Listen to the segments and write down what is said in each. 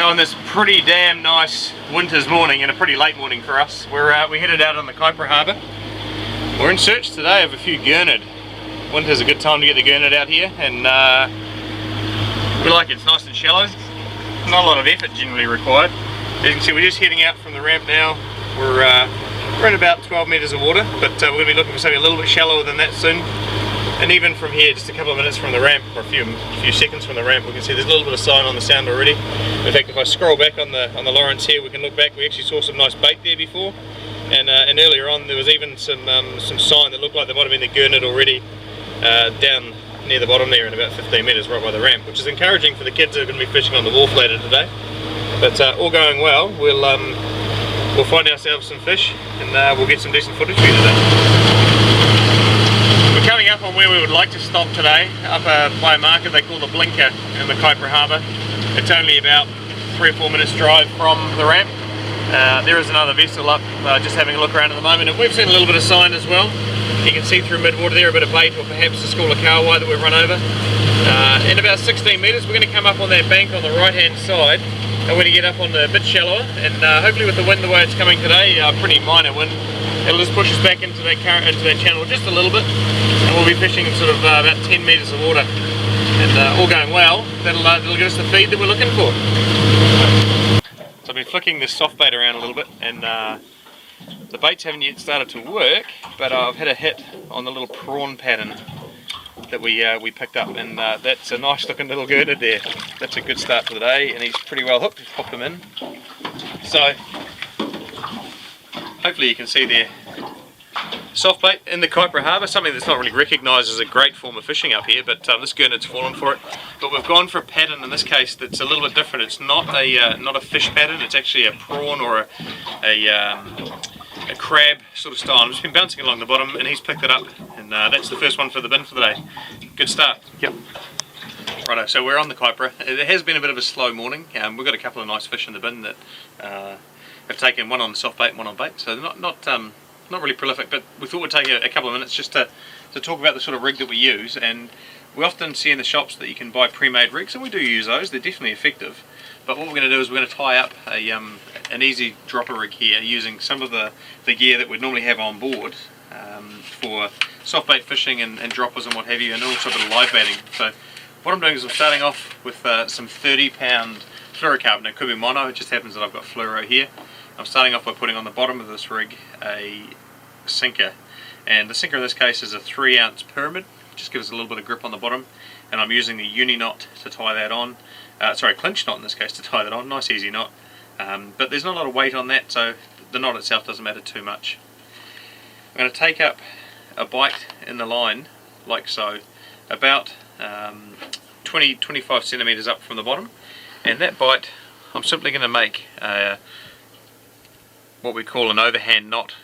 So on this pretty damn nice winter's morning, and a pretty late morning for us, we headed out on the Kaipara harbour. We're in search today of a few Gurnard. Winter's a good time to get the Gurnard out here, and we like it. It's nice and shallow. Not a lot of effort generally required. As you can see, we're just heading out from the ramp now. We're at about 12 metres of water, but we're going to be looking for something a little bit shallower than that soon. And even from here, just a couple of minutes from the ramp, or a few seconds from the ramp, we can see there's a little bit of sign on the sound already. In fact, if I scroll back on the Lawrence here, we can look back. We actually saw some nice bait there before, and earlier on there was even some sign that looked like there might have been the Gurnard already down near the bottom there in about 15 metres right by the ramp, which is encouraging for the kids that are going to be fishing on the wharf later today. But all going well, we'll find ourselves some fish, and we'll get some decent footage for you today. We're coming up on where we would like to stop today, up by a market they call the Blinker in the Kaipara harbour. It's only about 3 or 4 minutes drive from the ramp. There is another vessel up just having a look around at the moment, and we've seen a little bit of sign as well. You can see through mid-water there a bit of bait, or perhaps a school of kahawai that we've run over. In about 16 metres we're going to come up on that bank on the right hand side, and we're going to get up on a bit shallower, and hopefully with the wind the way it's coming today, pretty minor wind, it'll just push us back into that channel just a little bit, and we'll be fishing in sort of about 10 metres of water. And all going well, that'll give us the feed that we're looking for. So I've been flicking this soft bait around a little bit, and the baits haven't yet started to work, but I've had a hit on the little prawn pattern that we picked up, and that's a nice looking little Gurnard there. That's a good start for the day, and he's pretty well hooked. Popped him in. So hopefully you can see there, soft bait in the Kaipara harbour, something that's not really recognised as a great form of fishing up here, but this Gurnard's fallen for it. But we've gone for a pattern in this case that's a little bit different. It's not a fish pattern, it's actually a prawn or a crab sort of style. I've just been bouncing along the bottom, and he's picked it up, and that's the first one for the bin for the day. Good start. Yep. Righto, so we're on the Kaipara. It has been a bit of a slow morning. We've got a couple of nice fish in the bin that have taken one on soft bait and one on bait, so not really prolific, but we thought we'd take a couple of minutes just to talk about the sort of rig that we use. And we often see in the shops that you can buy pre-made rigs, and we do use those. They're definitely effective. But what we're going to do is we're going to tie up an easy dropper rig here using some of the gear that we'd normally have on board for soft bait fishing and droppers and what have you, and also a bit of live baiting. So what I'm doing is I'm starting off with some 30-pound fluorocarbon. It could be mono, it just happens that I've got fluoro here. I'm starting off by putting on the bottom of this rig a sinker, and the sinker in this case is a 3-ounce pyramid, just gives us a little bit of grip on the bottom, and I'm using the uni knot to tie that on, clinch knot in this case to tie that on, nice easy knot, but there's not a lot of weight on that, so the knot itself doesn't matter too much. I'm going to take up a bite in the line, like so, about 20-25 centimetres up from the bottom, and that bite I'm simply going to make what we call an overhand knot,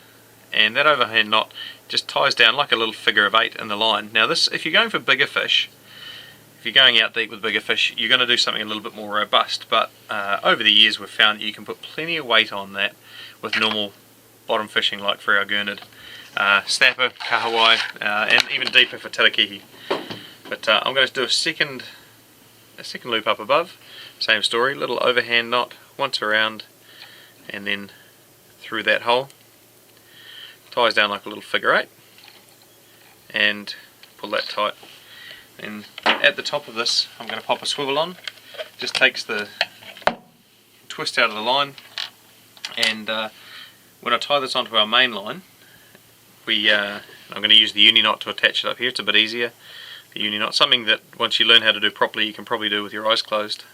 and that overhand knot just ties down like a little figure of 8 in the line. Now this, if you're going for bigger fish, if you're going out deep with bigger fish, you're going to do something a little bit more robust, but over the years we've found that you can put plenty of weight on that with normal bottom fishing, like for our Gurnard, snapper, kahawai, and even deeper for tarakihi. But I'm going to do a second loop up above, same story, little overhand knot once around, and then through that hole, ties down like a little figure 8, and pull that tight. And at the top of this I'm going to pop a swivel on, just takes the twist out of the line, and when I tie this onto our main line, I'm going to use the uni knot to attach it up here. It's a bit easier, the uni knot, something that once you learn how to do properly you can probably do with your eyes closed,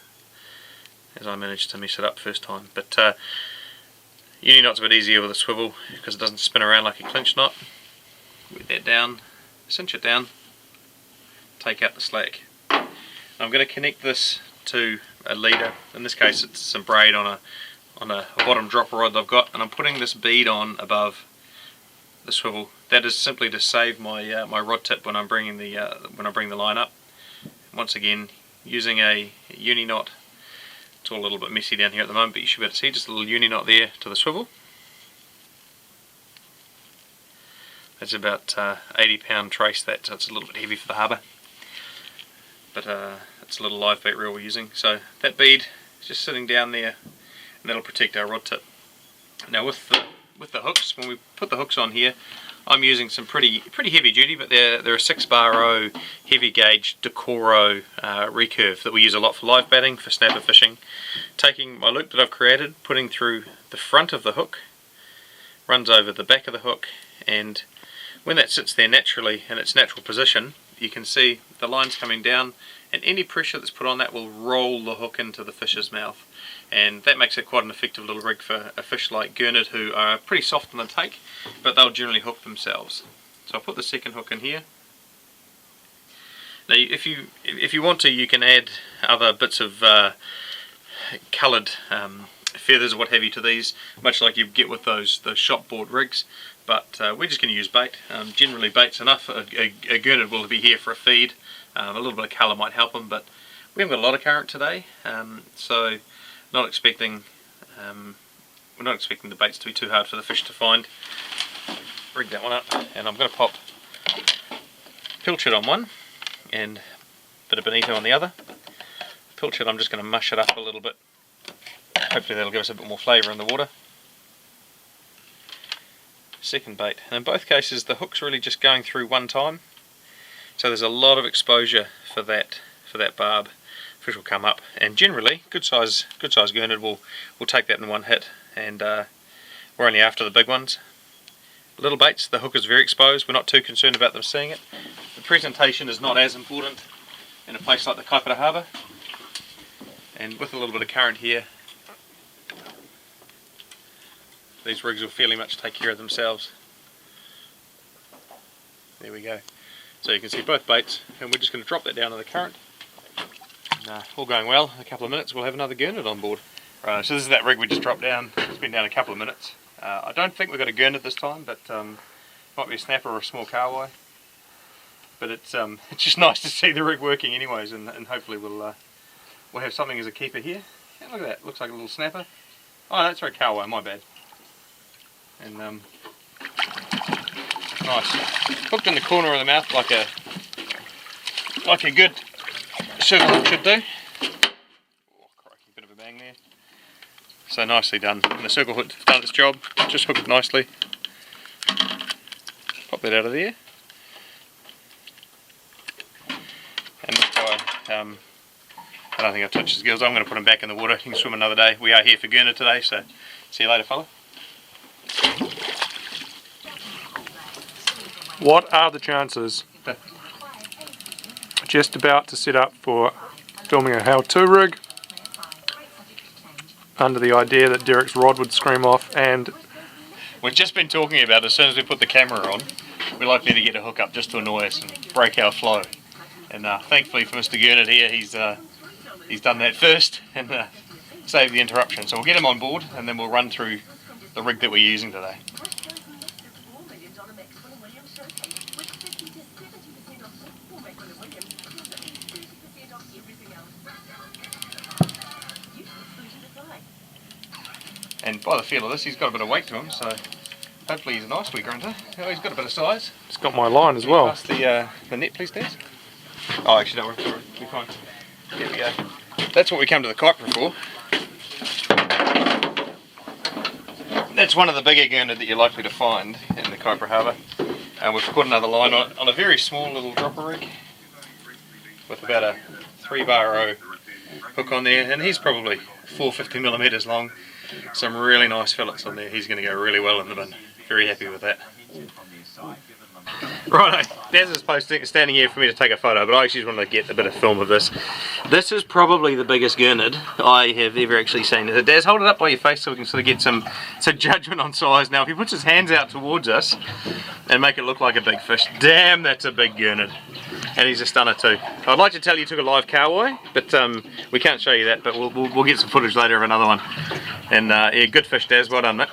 as I managed to mess it up first time. But uni knot's a bit easier with a swivel because it doesn't spin around like a clinch knot. Wet that down, cinch it down, take out the slack. I'm going to connect this to a leader. In this case it's some braid on a bottom dropper rod that I've got, and I'm putting this bead on above the swivel. That is simply to save my my rod tip when I bring the line up. Once again, using a uni knot. It's all a little bit messy down here at the moment, but you should be able to see just a little uni knot there to the swivel. That's about 80-pound trace, that, so it's a little bit heavy for the harbour. But it's a little live bait reel we're using. So that bead It's just sitting down there, and that'll protect our rod tip. Now with the hooks, when we put the hooks on here, I'm using some pretty heavy duty, but they're a 6-bar heavy gauge Decoro recurve that we use a lot for live batting, for snapper fishing. Taking my loop that I've created, putting through the front of the hook, runs over the back of the hook, and when that sits there naturally in its natural position, you can see the lines coming down, and any pressure that's put on that will roll the hook into the fish's mouth. And that makes it quite an effective little rig for a fish like Gurnard, who are pretty soft on the take, but they'll generally hook themselves. So I'll put the second hook in here. Now if you want to, you can add other bits of coloured feathers or what have you to these, much like you get with those shopboard rigs, but we're just going to use bait. Generally bait's enough. A Gurnard will be here for a feed. A little bit of colour might help them, but we haven't got a lot of current today, so we're not expecting the baits to be too hard for the fish to find. Rig that one up, and I'm going to pop pilchard on one and a bit of bonito on the other. Pilchard, I'm just going to mush it up a little bit. Hopefully that'll give us a bit more flavour in the water. Second bait, and in both cases the hook's really just going through one time, so there's a lot of exposure for that barb. Fish will come up, and generally good size Gurnard will take that in one hit, and we're only after the big ones. Little baits, the hook is very exposed, we're not too concerned about them seeing it. The presentation is not as important in a place like the Kaipara harbour, and with a little bit of current here, these rigs will fairly much take care of themselves. There we go. So you can see both baits, and we're just going to drop that down in the current. And, all going well, in a couple of minutes we'll have another Gurnard on board. Right, so this is that rig we just dropped down. It's been down a couple of minutes. I don't think we've got a Gurnard this time, but might be a snapper or a small kahawai. But it's just nice to see the rig working anyways, and hopefully we'll have something as a keeper here. Yeah, look at that, looks like a little snapper. Oh, that's right, kahawai, my bad. And nice, hooked in the corner of the mouth like a good circle hook should do. Oh, crikey, bit of a bang there. So nicely done. And the circle hook done its job. Just hooked it nicely. Pop that out of there. And this guy, I don't think I've touched his gills. I'm going to put him back in the water. He can swim another day. We are here for Gurnard today, so see you later, fella. What are the chances? Just about to set up for filming a how-to rig under the idea that Derrick's rod would scream off, and we've just been talking about as soon as we put the camera on, we're likely to get a hook up just to annoy us and break our flow. And thankfully for Mr. Gurnard here, he's done that first and saved the interruption. So we'll get him on board and then we'll run through the rig that we're using today. And by the feel of this, he's got a bit of weight to him, so hopefully he's a nice wee grunter. Oh, he's got a bit of size. It's got my line as well. Pass the net, please, Daz. Oh, actually, don't worry, we're fine. There we go. That's what we come to the Kaipara for. That's one of the bigger Gurnard that you're likely to find in the Kaipara harbour. And we've put another line on a very small little dropper rig with about a 3-bar hook on there, and he's probably 450mm long. Some really nice fillets on there. He's going to go really well in the bin. Very happy with that. Righto, Daz is standing here for me to take a photo, but I actually just want to get a bit of film of this. This is probably the biggest Gurnard I have ever actually seen. Daz, hold it up by your face so we can sort of get some judgment on size. Now, if he puts his hands out towards us and make it look like a big fish, damn, that's a big Gurnard. And he's a stunner too. I'd like to tell you took a live kahawai, but we can't show you that, but we'll get some footage later of another one. And yeah, good fish, Daz, well done, mate.